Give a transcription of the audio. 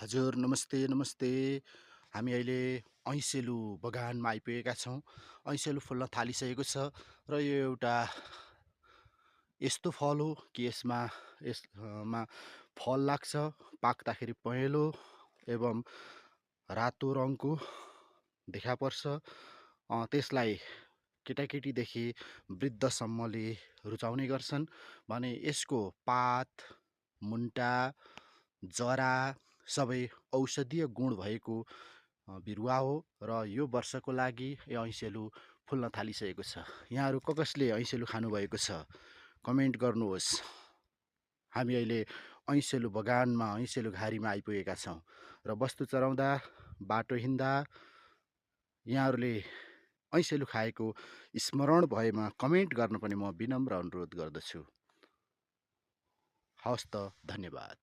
हजुर नमस्ते नमस्ते। हामी अहिले ऐँसेलु बगानमा आइपुगेका छौँ। ऐँसेलु फुल्न थालिसकेको छ र यो एउटा यस्तो फल हो कि यसमा फल लाग्छ, पाक्दाखेरि पहेँलो एवं रातो रङको देखा पर्छ। त्यसलाई केटाकेटीदेखि वृद्धसम्मले रुचाउने गर्छन् भने यसको पात, मुन्टा, जरा सबै औषधीय गुण भएको बिरुवा हो र यो वर्षको लागि यो ऐँसेलु फुल्न थालिसकेको छ। यहाँहरू कसले ऐँसेलु खानुभएको छ कमेन्ट गर्नुहोस्। हामी अहिले ऐँसेलु बगानमा ऐँसेलु घारीमा आइपुगेका छौँ र वस्तु चराउँदा बाटो हिँड्दा यहाँहरूले ऐँसेलु खाएको स्मरण भएमा कमेन्ट गर्न पनि म विनम्र अनुरोध गर्दछु। हवस् त, धन्यवाद।